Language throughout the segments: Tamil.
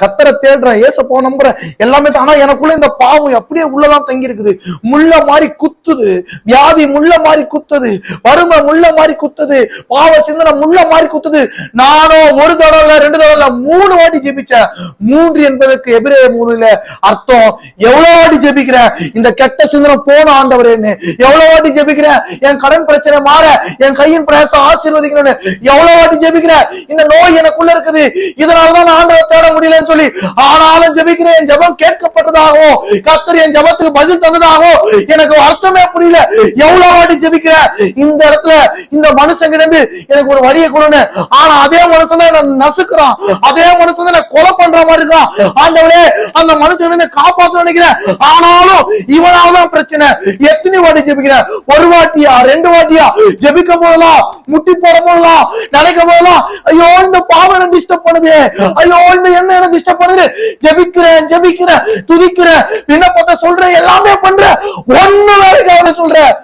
கத்தரை தேடுறேன், ஏசப்பா நம்புறேன், எல்லாமே. ஆனா எனக்குள்ள இந்த பாவம் அப்படியே உள்ளதான் தங்கி இருக்குது. முள்ள மாதிரி குத்துது, வியாதி முள்ள மாதிரி குத்துது, வறுமை முள்ள மாதிரி குத்துது, பாவ சிந்தனை முள்ள மாதிரி குத்துது. நானும் ஒரு தடவை 2 தடவை 3 வாட்டி ஜெபிச்சேன். 3 என்பதற்கு எபிரேய 3ல அர்த்தம் எவ்வளவு வாட்டி ஜெபிக்கிறேன் இந்த கெட்ட சிந்தனை போன ஆண்டவரேன்னு, எவ்வளவு வாட்டி ஜெபிக்கிறேன் என் கடன் பிரச்சனை மாற, என் கையின் பிரயாசம் ஆசீர்வதிக்கணும்னு எவ்வளவு வாட்டி ஜெபிக்கிறேன். இந்த நோய் எனக்குள்ள இருக்குது, இதனாலதான் நான் ஆண்டவரை தேட முடியல சொல்லி ஆனாலும் ஜெபிக்கிறேன். என் ஜெபம் கேட்கப்பட்டதாகவும் கர்த்தர் என் ஜெபத்துக்கு பதில் தந்ததாகவும் எனக்கு அர்த்தமே புரியல. எவ்வளவு வாட்டி ஜெபிக்கிறேன் இந்த இடத்துல இந்த மனுஷன் கிட்ட எனக்கு ஒரு வழியை கொடுன்னு. ஆனா அதே மனுஷன் தான் என்ன நசுக்குறான், அதே மனுஷன் தான் கொலை பண்ற மாதிரி இருக்கான். ஆண்டவரே அந்த மனுஷன் காப்பாற்ற நினைக்கிறேன், ஆனாலும் இவனால்தான் பிரச்சனை. எத்தனை வாட்டி ஜெபிக்கிறேன்? 1 வாட்டியா 2 வாட்டியா? ஜெபிக்க போதெல்லாம், முட்டி போட போதெல்லாம், நினைக்க போதெல்லாம் ஐயோ இந்த பாவம் என்ன டிஸ்டர்ப் பண்ணுது, ஐயோ இந்த என்ன டிஸ்டர்ப் பண்ணுது. ஜெபிக்கிறேன் ஜெபிக்கிறேன் துதிக்கிறேன், விண்ணப்பத்தை சொல்றேன், எல்லாமே பண்றேன், ஒண்ணு வேலைக்கு சொல்றேன்.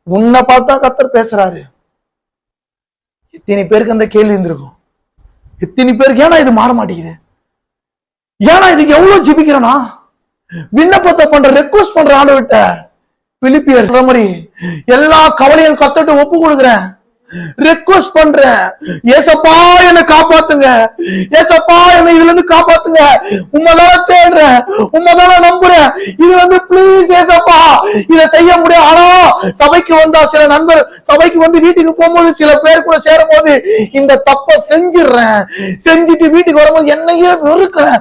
உன்னை பார்த்தா கர்த்தர் பேசுறாரு. எத்தனை பேருக்கு அந்த கேள்வி இருந்திருக்கும்? எத்தனை பேருக்கு ஏன்னா இது மாற மாட்டேங்குது, ஏன்னா இதுக்கு எவ்வளவு ஜெபிக்கிறேனா, விண்ணப்பத்தை பண்ற, ரெக்வஸ்ட் பண்ற ஆண்டவர்கிட்ட. பிலிப்பியர் மாதிரி எல்லா கவலையும் கர்த்தர்கிட்ட ஒப்பு கொடுக்குறேன், ரெக்வஸ்ட் பண்றேன். ஏசப்பா என்னை காப்பாத்துங்க, ஏசப்பா என்னை இதுல இருந்து காப்பாத்துங்க, உண்மைதான தேடுறேன், உண்மைதான நம்புறேன், இதுல இருந்து பிளீஸ் ஏசப்பா இதை செய்ய முடியும். ஆனா சபைக்கு வந்தா சில நண்பர் சபைக்கு வந்து வீட்டுக்கு போகும்போது சில பேர் கூட சேரும் போது இந்த தப்ப செஞ்சிடுறேன், செஞ்சுட்டு வீட்டுக்கு வரும்போது என்னையே வெறுக்கிறேன்.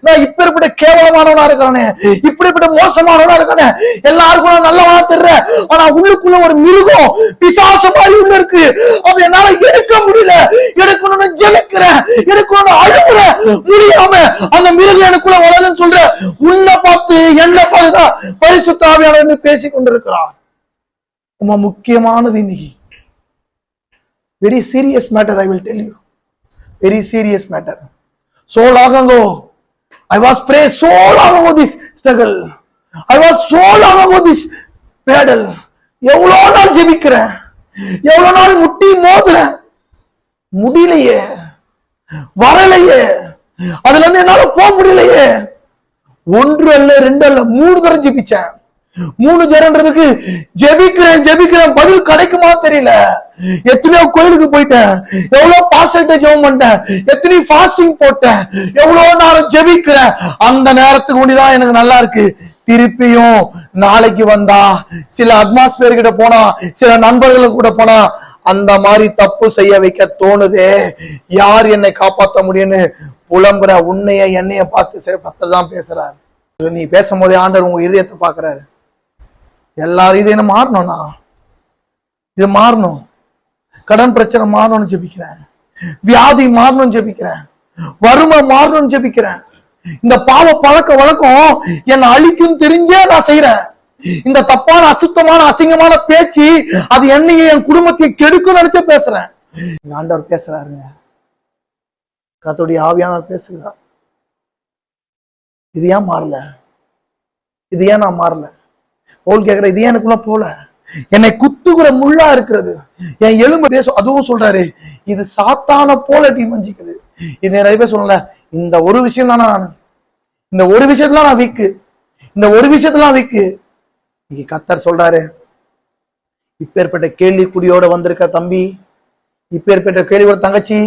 நான் இப்படிப்பட்ட கேவலமானவனா இருக்கானே, இப்படிப்பட்ட மோசமானவனா இருக்கானே, எல்லாருக்கும் நல்லவனா தெரிறேன், ஆனா உள்ளுக்குள்ள ஒரு மிருகம் பிசாசு மாதிரி இருக்கு, அது என்னால எடுக்க முடியல, எடுக்கணும்னு ஜெபிக்கிறேன், எடுக்கணும்னு அழுகுறேன், முடியாம அந்த மிருகம் எனக்குள்ள வளருன்னு சொல்றேன். உன்னை பார்த்து என்ன பார்த்துதான் பரிசுத்த ஆவியானவர் பேசிக் கொண்டிருக்கிறார். ரொம்ப முக்கியமானது இன்னைக்கு, very serious matter. I will tell you, very serious matter. So long ago I was praying, so long ago this struggle, I was so long ago this battle. எவ்வளவு நாள் ஜெபிக்கிறேன், எவ்வளவு நாள் முட்டி மோதுறேன், முடியலையே, வரலையே, அதுல இருந்து என்னால போக முடியலையே. 1 அல்ல 2 அல்ல 3 தடவை ஜெபிச்சேன். 3 தடவைன்றதுக்கு ஜெபிக்கிறேன் ஜெபிக்கிறேன், பதில் கிடைக்குமா தெரியல. எத்தனையோ கோயிலுக்கு போயிட்டேன், எவ்வளவு பாஸ்டர்கிட்ட ஜெபம் பண்ணிட்டேன், எத்தனையோ ஃபாஸ்டிங் போட்டேன், எவ்வளவு நேரம் ஜெபிக்கிறேன். அந்த நேரத்துக்கு ஒண்டிதான் எனக்கு நல்லா இருக்கு. திருப்பியும் நாளைக்கு வந்தா, சில அட்மாஸ்பியர் கிட்ட போனா, சில நண்பர்களுக்கு கூட போனா அந்த மாதிரி தப்பு செய்ய வைக்க தோணுதே. யார் என்னை காப்பாற்ற முடியும்னு புலம்புற உன்னைய என்னைய பார்த்து தான் பேசுறாரு. நீ பேசும்போதே ஆண்டவர் உங்க இதயத்தை பாக்குறாரு. எல்லாரும் இது என்ன மாறணும்னா, இது மாறணும், கடன் பிரச்சனை மாறணும்னு ஜெபிக்கிறேன், வியாதி மாறணும்னு ஜெபிக்கிறேன், வறுமை மாறணும்னு ஜெபிக்கிறேன். இந்த பாவ பழக்க வழக்கம் என்னை அழிக்கும் தெரிஞ்சே நான் செய்யறேன். இந்த தப்பான அசுத்தமான அசிங்கமான பேச்சு அது என்னைய என் குடும்பத்தை கெடுக்கும் நினைச்சு பேசுறேன். ஆண்டவர் பேசுறாருங்க, கர்த்தருடைய ஆவியானவர் பேசுகிறார். இது ஏன் மாறல, இது ஏன் நான் மாறல? பவுல் கேட்கிற, இது ஏன் எனக்குள்ள போல, என்னை குத்துகிற முள்ளா இருக்கிறது, என் எலும்பு பேசும். அதுவும் சொல்றாரு, இது சாத்தான போல மஞ்சிக்குது. இது நிறைய பேர் சொல்லல, இந்த ஒரு விஷயம் தானே நான், இந்த ஒரு விஷயத்துல நான் வீக்கு, இந்த ஒரு விஷயத்துல வீக்கு. இன்னைக்கு கர்த்தர் சொல்றாரு, இப்பேற்பட்ட கேள்விக்குறியோட வந்திருக்க தம்பி, இப்பேற்பட்ட கேள்வியோட தங்கச்சி,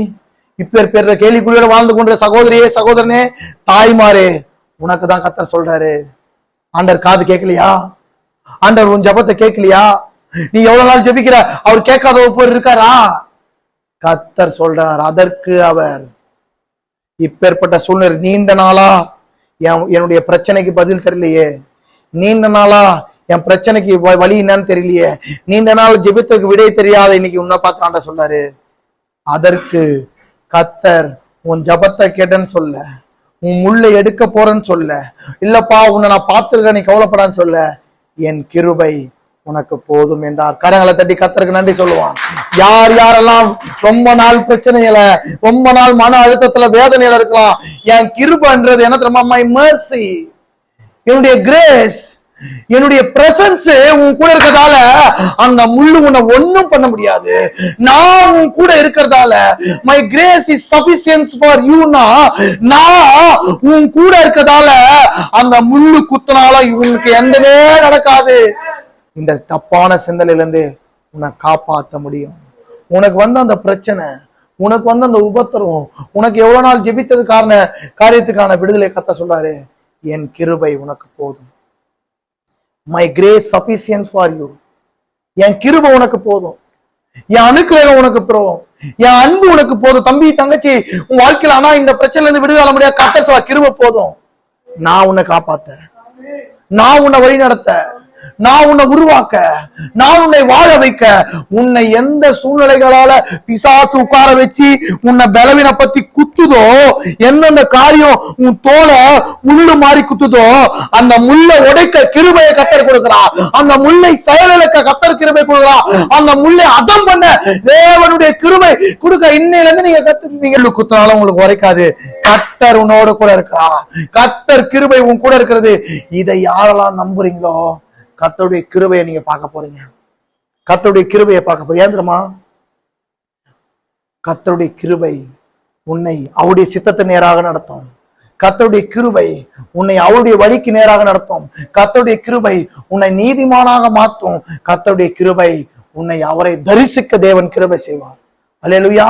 இப்பேற்பட்ட கேள்விக்குறியோட வாழ்ந்து கொண்ட சகோதரியே சகோதரனே தாய்மாரே, உனக்கு தான் கர்த்தர் சொல்றாரு. ஆண்டவர் காது கேட்கலையா? ஆண்டவர் உன் ஜபத்தை கேட்கலையா? நீ எவ்வளவு நாள் ஜெபிக்கிற, அவர் கேட்காத ஒருவர் இருக்காரா? கர்த்தர் சொல்றார், அதற்கு அவர் இப்பேற்பட்ட சூழ்நிலை, நீண்ட நாளா என்னுடைய பிரச்சனைக்கு பதில் தெரியலையே, நீண்ட நாளா என் பிரச்சனைக்கு வழி என்னன்னு தெரியலையே, நீண்ட நாள் ஜெபித்ததுக்கு விடை தெரியாத இன்னைக்கு உன்னை பார்த்து ஆண்டவர் சொல்றாரு, அதற்கு கர்த்தர் உன் ஜபத்தை கேட்டேன்னு சொல்ல, உன் முள்ளை எடுக்க போறேன்னு சொல்ல, இல்லப்பா உன்னை நான் பார்த்திருக்கேன் நீ கவலைப்படான்னு சொல்ல, என் கிருபை உனக்கு போதும் என்றார். கரங்களை தட்டி கர்த்தருக்கு நன்றி சொல்லுவான். யார் யாரெல்லாம் ரொம்ப நாள் பிரச்சனையில, ரொம்ப நாள் மன அழுத்தத்துல வேதனையில இருக்கலாம், என் கிருபைன்றது என்ன தெரியுமா? மை மர்சி, என்னுடைய கிரேஸ், என்னுடைய பிரசன்ஸ் உன் கூட இருக்கிறதால அந்த முள்ளு உன்னை ஒண்ணும் பண்ண முடியாது. நான் உன் கூட இருக்கிறதால my grace is sufficient for யூனா, நான் உன் கூட இருக்கிறதால அந்த முள்ளு குத்துனால இவனுக்கு எந்தவே நடக்காது. இந்த தப்பான சிந்தனையில இருந்து உன்னை காப்பாற்ற முடியும். உனக்கு வந்து அந்த பிரச்சனை, உனக்கு வந்து அந்த உபத்திரம், உனக்கு எவ்வளவு நாள் ஜெபித்தது காரியத்துக்கான விடுதலை கத்த சொல்றாரு, என் கிருபை உனக்கு போதும். My grace sufficient for you. என் கிருபை உனக்கு போதும், என் அனுக்கிரகம் உனக்கு போதும், என் அன்பு உனக்கு போதும். தம்பி தங்கச்சி உன் வாழ்க்கையில ஆனா இந்த பிரச்சனைல இருந்து விடுதலை முடியாது, கர்த்தர் சொல்ல கிருபை போதும். நான் உன்னை காப்பாத்த, நான் உன்னை வழி நடத்த, நான் உன்னை உருவாக்க, நான் உன்னை வாழ வைக்க. உன்னை எந்த சூழ்நிலைகளால பிசாசு உட்கார வச்சு உன்னை பலவீனப்படுத்தி குத்துதோ, எந்தெந்த காரியம் உன் தோலை முள்ளு மாறி குத்துதோ, அந்த முள்ளை உடைக்க கிருபையை கத்தர் கொடுக்கிறார். அந்த முள்ளை செயலிழக்க கத்தர் கிருபை கொடுக்கிறார். அந்த முள்ளை அதம் பண்ண தேவனுடைய கிருபை கொடுக்க. இன்னையில இருந்து நீங்க கத்துறீங்க, குத்தினாலும் உங்களுக்கு உரைக்காது. கத்தர் உன்னோட கூட இருக்கிறார். கத்தர் கிருபை உன் கூட இருக்கிறது. இதை யாரெல்லாம் நம்புறீங்களோ கர்த்தருடைய கிருபையை நீங்க பார்க்க போறீங்க. கர்த்தருடைய கிருபையை பார்க்க போறீங்க. ஏன் தெரியுமா? கர்த்தருடைய கிருபை உன்னை அவருடைய சித்தத்தை நேராக நடத்தும். கர்த்தருடைய கிருபை உன்னை அவருடைய வழிக்கு நேராக நடத்தும். கர்த்தருடைய கிருபை உன்னை நீதிமானாக மாற்றும். கர்த்தருடைய கிருபை உன்னை அவரை தரிசிக்க தேவன் கிருபை செய்வார். அல்லேலூயா.